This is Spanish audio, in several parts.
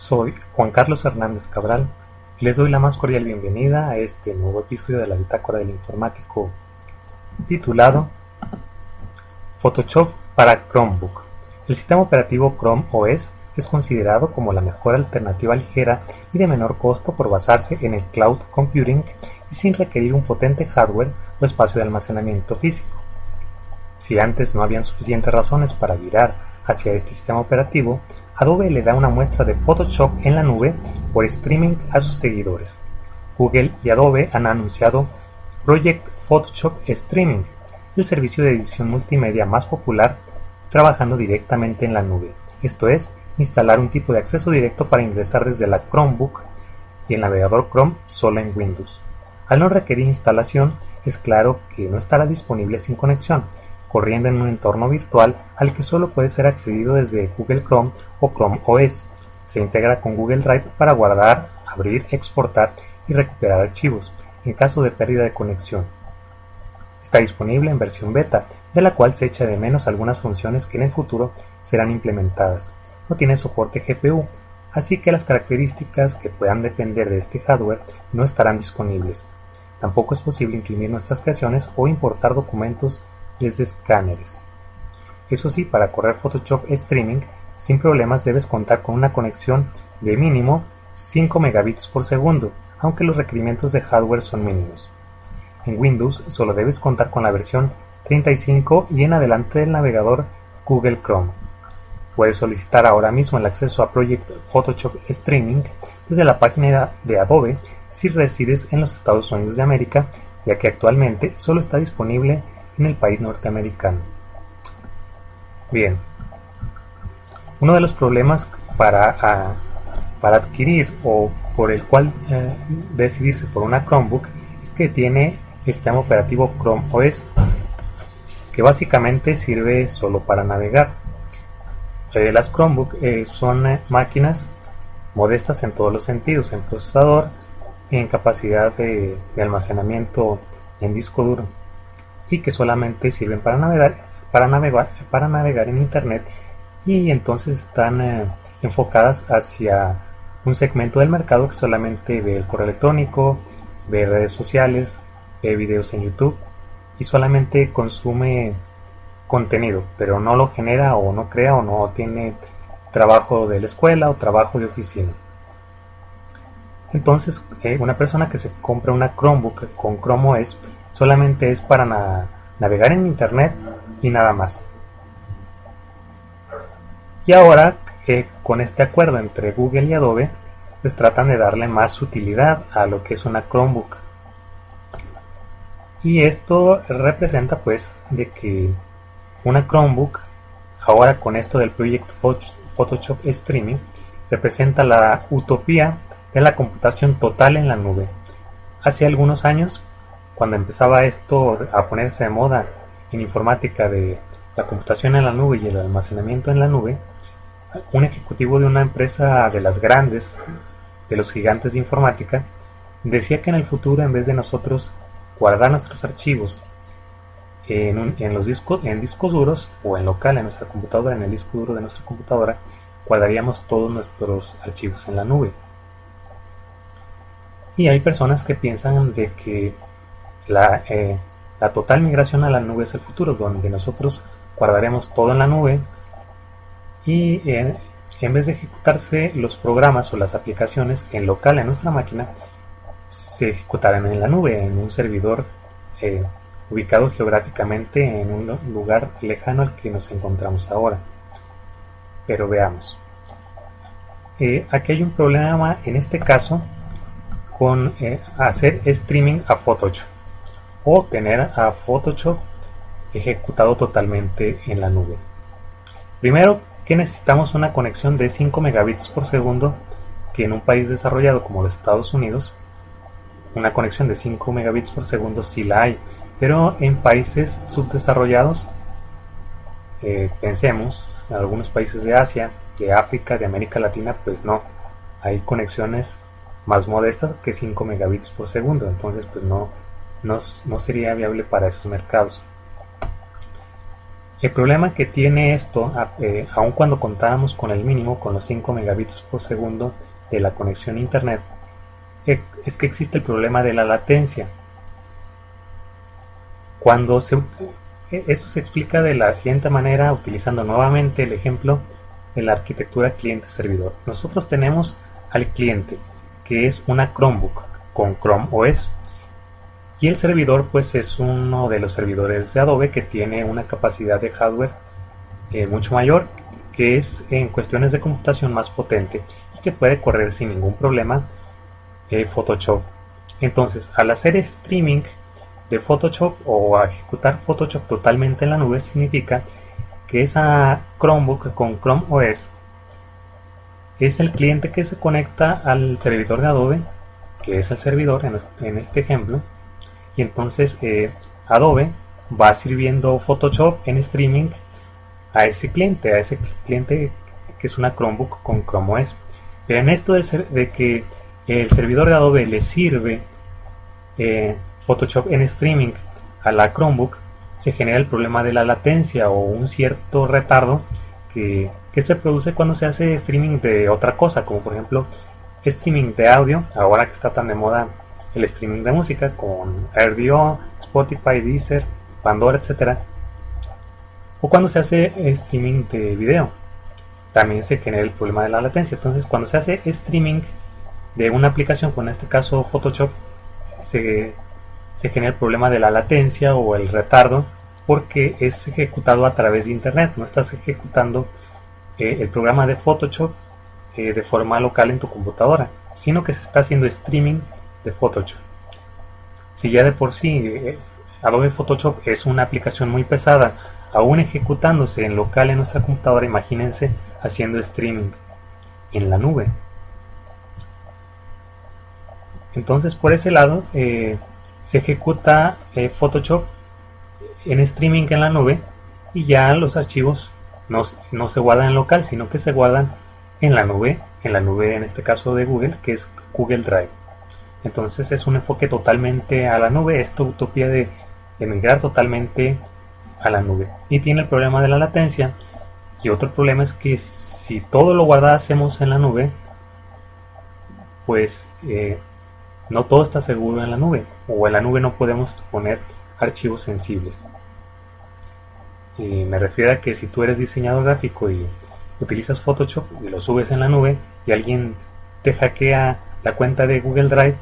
Soy Juan Carlos Hernández Cabral y les doy la más cordial bienvenida a este nuevo episodio de la Bitácora del Informático titulado Photoshop para Chromebook. El sistema operativo Chrome OS es considerado como la mejor alternativa ligera y de menor costo por basarse en el cloud computing y sin requerir un potente hardware o espacio de almacenamiento físico. Si antes no habían suficientes razones para virar hacia este sistema operativo, Adobe le da una muestra de Photoshop en la nube por streaming a sus seguidores. Google y Adobe han anunciado Project Photoshop Streaming, el servicio de edición multimedia más popular trabajando directamente en la nube, esto es, instalar un tipo de acceso directo para ingresar desde la Chromebook y el navegador Chrome solo en Windows. Al no requerir instalación, es claro que no estará disponible sin conexión, corriendo en un entorno virtual al que solo puede ser accedido desde Google Chrome o Chrome OS. Se integra con Google Drive para guardar, abrir, exportar y recuperar archivos, en caso de pérdida de conexión. Está disponible en versión beta, de la cual se echa de menos algunas funciones que en el futuro serán implementadas. No tiene soporte GPU, así que las características que puedan depender de este hardware no estarán disponibles. Tampoco es posible imprimir nuestras creaciones o importar documentos desde escáneres. Eso sí, para correr Photoshop Streaming sin problemas debes contar con una conexión de mínimo 5 megabits por segundo, aunque los requerimientos de hardware son mínimos. En Windows solo debes contar con la versión 35 y en adelante del navegador Google Chrome. Puedes solicitar ahora mismo el acceso a Project Photoshop Streaming desde la página de Adobe si resides en los Estados Unidos de América, ya que actualmente solo está disponible en el país norteamericano. Bien, uno de los problemas para adquirir o por el cual decidirse por una Chromebook es que tiene el sistema operativo Chrome OS, que básicamente sirve solo para navegar. Las Chromebook son máquinas modestas en todos los sentidos, en procesador, en capacidad de almacenamiento en disco duro, y que solamente sirven para navegar en internet, y entonces están enfocadas hacia un segmento del mercado que solamente ve el correo electrónico, ve redes sociales, ve videos en YouTube y solamente consume contenido, pero no lo genera o no crea o no tiene trabajo de la escuela o trabajo de oficina. Entonces una persona que se compra una Chromebook con Chrome OS solamente es para navegar en internet y nada más. Y ahora con este acuerdo entre Google y Adobe pues tratan de darle más utilidad a lo que es una Chromebook, y esto representa pues de que una Chromebook ahora con esto del proyecto Photoshop Streaming representa la utopía de la computación total en la nube. Hace algunos años, cuando empezaba esto a ponerse de moda en informática de la computación en la nube y el almacenamiento en la nube, un ejecutivo de una empresa de las grandes, de los gigantes de informática, decía que en el futuro, en vez de nosotros guardar nuestros archivos en discos duros o en local en nuestra computadora, en el disco duro de nuestra computadora, guardaríamos todos nuestros archivos en la nube. Y hay personas que piensan de que la total migración a la nube es el futuro, donde nosotros guardaremos todo en la nube y en vez de ejecutarse los programas o las aplicaciones en local en nuestra máquina, se ejecutarán en la nube, en un servidor ubicado geográficamente en un lugar lejano al que nos encontramos ahora. Pero veamos. Aquí hay un problema en este caso con hacer streaming a Photoshop o tener a Photoshop ejecutado totalmente en la nube. Primero que necesitamos una conexión de 5 megabits por segundo, que en un país desarrollado como los Estados Unidos una conexión de 5 megabits por segundo sí la hay, pero en países subdesarrollados, pensemos en algunos países de Asia, de África, de América Latina, pues no, hay conexiones más modestas que 5 megabits por segundo, entonces pues no sería viable para esos mercados. El problema que tiene esto, aun cuando contábamos con el mínimo, con los 5 megabits por segundo de la conexión a internet, es que existe el problema de la latencia. Esto se explica de la siguiente manera, utilizando nuevamente el ejemplo de la arquitectura cliente-servidor. Nosotros tenemos al cliente, que es una Chromebook con Chrome OS, y el servidor pues es uno de los servidores de Adobe que tiene una capacidad de hardware mucho mayor, que es en cuestiones de computación más potente y que puede correr sin ningún problema Photoshop. Entonces, al hacer streaming de Photoshop o a ejecutar Photoshop totalmente en la nube, significa que esa Chromebook con Chrome OS es el cliente que se conecta al servidor de Adobe, que es el servidor en este ejemplo, y entonces Adobe va sirviendo Photoshop en streaming a ese cliente que es una Chromebook con Chrome OS. Pero en esto de que el servidor de Adobe le sirve Photoshop en streaming a la Chromebook, se genera el problema de la latencia o un cierto retardo que se produce cuando se hace streaming de otra cosa, como por ejemplo streaming de audio, ahora que está tan de moda el streaming de música con RDO, Spotify, Deezer, Pandora, etc. O cuando se hace streaming de video, también se genera el problema de la latencia. Entonces, cuando se hace streaming de una aplicación, con en este caso Photoshop, se genera el problema de la latencia o el retardo, porque es ejecutado a través de internet. No estás ejecutando el programa de Photoshop de forma local en tu computadora, sino que se está haciendo streaming de Photoshop. Si ya de por sí Adobe Photoshop es una aplicación muy pesada, aún ejecutándose en local en nuestra computadora, imagínense haciendo streaming en la nube. Entonces, por ese lado se ejecuta Photoshop en streaming en la nube, y ya los archivos no se guardan en local, sino que se guardan en la nube en este caso de Google, que es Google Drive. Entonces es un enfoque totalmente a la nube, esta utopía de migrar totalmente a la nube. Y tiene el problema de la latencia, y otro problema es que si todo lo guardásemos en la nube, pues no todo está seguro en la nube, o en la nube no podemos poner archivos sensibles. Y me refiero a que si tú eres diseñador gráfico y utilizas Photoshop y lo subes en la nube y alguien te hackea la cuenta de Google Drive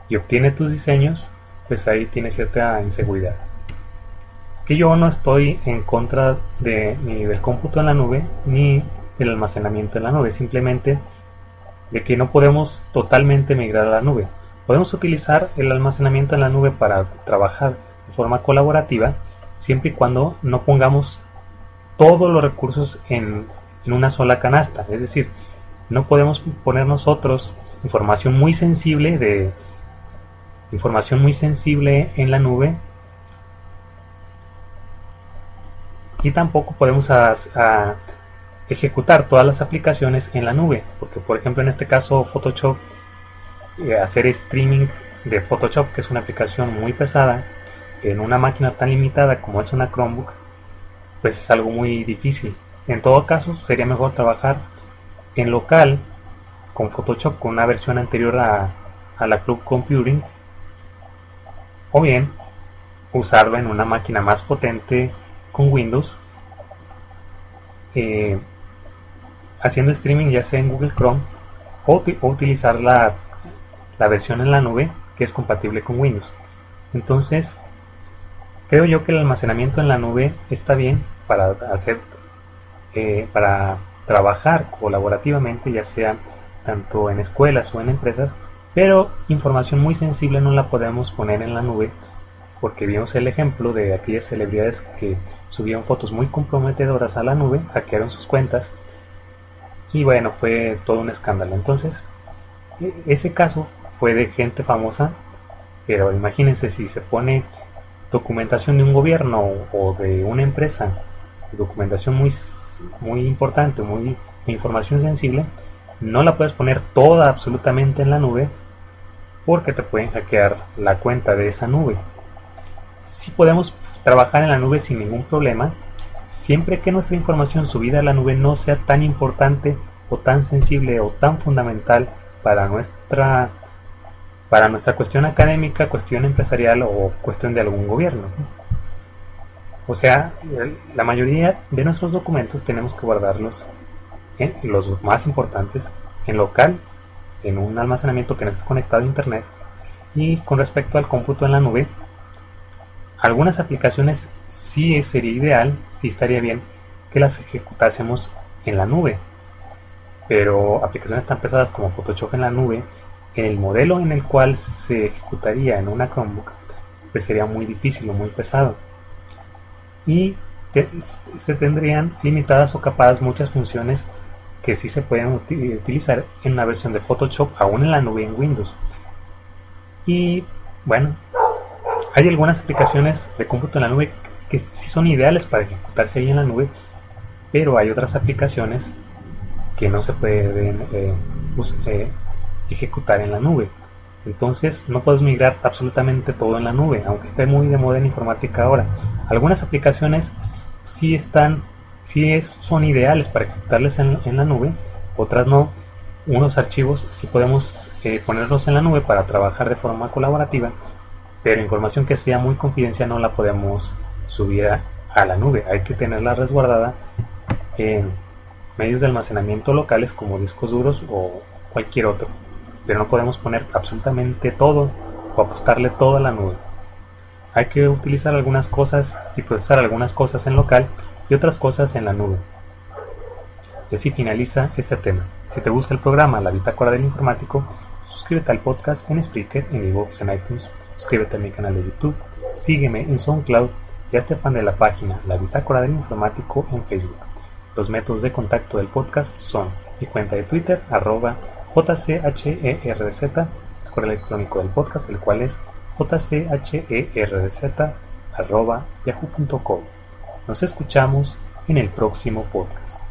y obtiene tus diseños, pues ahí tiene cierta inseguridad. Que yo no estoy en contra ni del cómputo en la nube ni del almacenamiento en la nube, simplemente de que no podemos totalmente migrar a la nube. Podemos utilizar el almacenamiento en la nube para trabajar de forma colaborativa, siempre y cuando no pongamos todos los recursos en una sola canasta. Es decir, no podemos poner nosotros información muy sensible en la nube, y tampoco podemos ejecutar todas las aplicaciones en la nube, porque por ejemplo en este caso Photoshop, hacer streaming de Photoshop, que es una aplicación muy pesada, en una máquina tan limitada como es una Chromebook, pues es algo muy difícil. En todo caso, sería mejor trabajar en local con Photoshop con una versión anterior a la Cloud Computing, o bien usarlo en una máquina más potente con Windows, haciendo streaming ya sea en Google Chrome, o utilizar la versión en la nube que es compatible con Windows. Entonces, creo yo que el almacenamiento en la nube está bien para trabajar colaborativamente, ya sea tanto en escuelas o en empresas, pero información muy sensible no la podemos poner en la nube, porque vimos el ejemplo de aquellas celebridades que subieron fotos muy comprometedoras a la nube, hackearon sus cuentas, y bueno, fue todo un escándalo. Entonces, ese caso fue de gente famosa, pero imagínense si se pone documentación de un gobierno o de una empresa, documentación muy importante, de información sensible, no la puedes poner toda absolutamente en la nube, porque te pueden hackear la cuenta de esa nube. Sí podemos trabajar en la nube sin ningún problema, siempre que nuestra información subida a la nube no sea tan importante o tan sensible o tan fundamental para nuestra cuestión académica, cuestión empresarial o cuestión de algún gobierno. O sea, la mayoría de nuestros documentos tenemos que guardarlos en los más importantes en local, en un almacenamiento que no esté conectado a internet. Y con respecto al cómputo en la nube, algunas aplicaciones sí sería ideal, sí estaría bien que las ejecutásemos en la nube, pero aplicaciones tan pesadas como Photoshop en la nube, el modelo en el cual se ejecutaría en una Chromebook, pues sería muy difícil o muy pesado, y se tendrían limitadas o capadas muchas funciones que sí se pueden utilizar en una versión de Photoshop aún en la nube en Windows. Y bueno, hay algunas aplicaciones de cómputo en la nube que sí son ideales para ejecutarse ahí en la nube, pero hay otras aplicaciones que no se pueden ejecutar en la nube. Entonces no puedes migrar absolutamente todo en la nube, aunque esté muy de moda en informática ahora. Algunas aplicaciones son ideales para ejecutarles en la nube, otras no. Unos archivos sí podemos ponerlos en la nube para trabajar de forma colaborativa, pero información que sea muy confidencial no la podemos subir a la nube. Hay que tenerla resguardada en medios de almacenamiento locales como discos duros o cualquier otro, pero no podemos poner absolutamente todo o apostarle todo a la nube. Hay que utilizar algunas cosas y procesar algunas cosas en local y otras cosas en la nube. Y así finaliza este tema. Si te gusta el programa La Bitácora del Informático, suscríbete al podcast en Spreaker, en iVoox, en iTunes, suscríbete a mi canal de YouTube, sígueme en SoundCloud y hazte fan de la página La Bitácora del Informático en Facebook. Los métodos de contacto del podcast son mi cuenta de Twitter, @jcherz, el correo electrónico del podcast, el cual es jcherz@yahoo.com. Nos escuchamos en el próximo podcast.